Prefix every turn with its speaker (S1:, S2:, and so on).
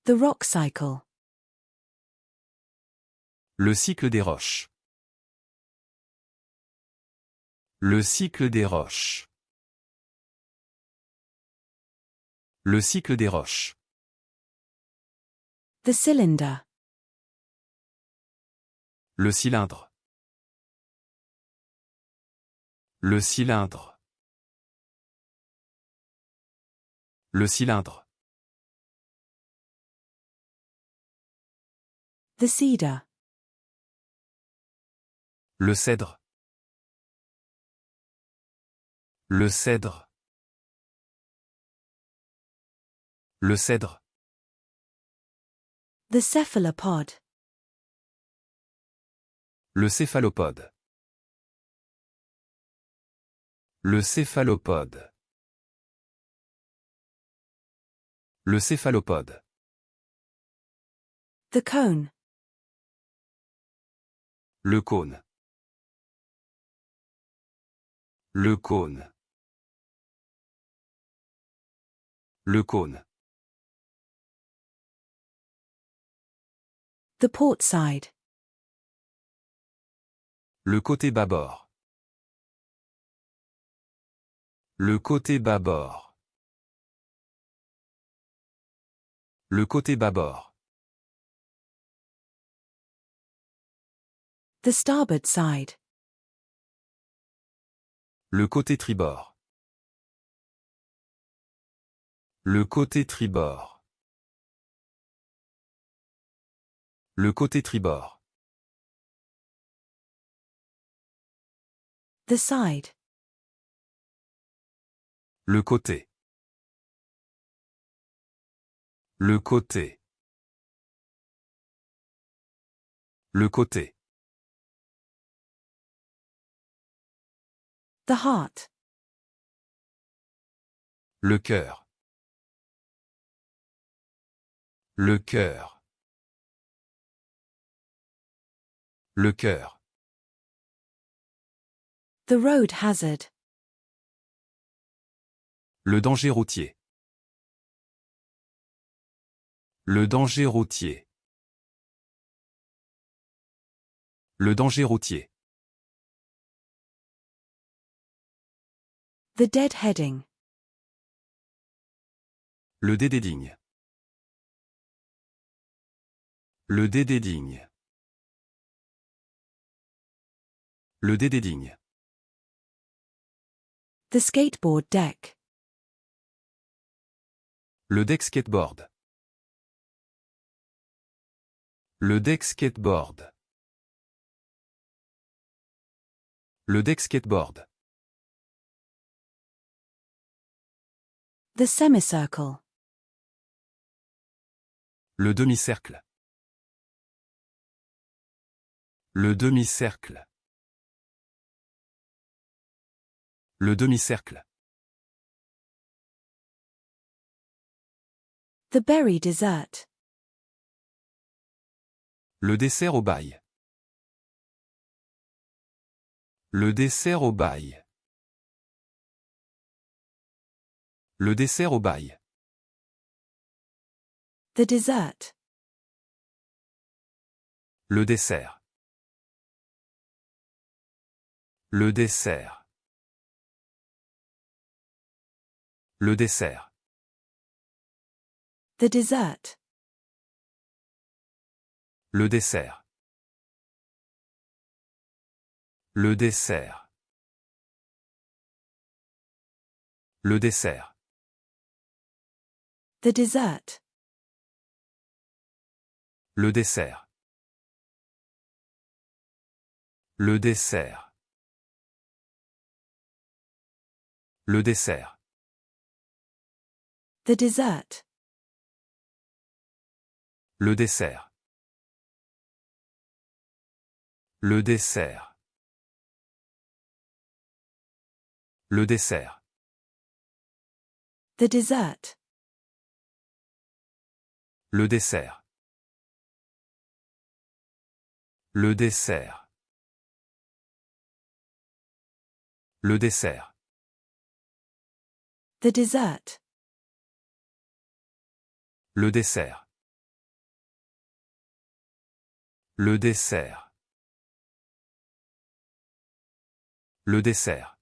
S1: The rock cycle.
S2: Le cycle des roches. Le cycle des roches. Le cycle des roches.
S1: The cylinder.
S2: Le cylindre. Le cylindre. Le cylindre.
S1: The cedar.
S2: Le cèdre. Le cèdre. Le cèdre.
S1: The cephalopod.
S2: Le céphalopode. Le céphalopode. Le céphalopode.
S1: The cone.
S2: Le cône. Le cône. Le cône.
S1: The port side.
S2: Le côté bâbord. Le côté bâbord. Le côté bâbord.
S1: The starboard side.
S2: Le côté tribord. Le côté tribord. Le côté tribord.
S1: The side.
S2: Le côté. Le côté. Le côté.
S1: The heart.
S2: Le cœur. Le cœur. Le cœur.
S1: The road hazard.
S2: Le danger routier. Le danger routier. Le danger routier.
S1: The deadheading.
S2: Le dédédigne. Le dédédigne. Le dédédigne.
S1: The skateboard deck.
S2: Le deck skateboard. Le deck skateboard. Le deck skateboard.
S1: The semicircle.
S2: Le demi-cercle. Le demi-cercle. Le demi-cercle.
S1: The berry dessert.
S2: Le dessert au bail. Le dessert au bail. Le dessert au bail.
S1: The dessert.
S2: Le dessert. Le dessert. Le dessert.
S1: The dessert.
S2: Le dessert. Le dessert. Le dessert.
S1: The dessert.
S2: Le dessert. Le dessert. Le dessert.
S1: The dessert.
S2: Le dessert. Le dessert. Le dessert.
S1: The dessert.
S2: Le dessert. Le dessert. Le dessert.
S1: The dessert.
S2: Le dessert. Le dessert. Le dessert.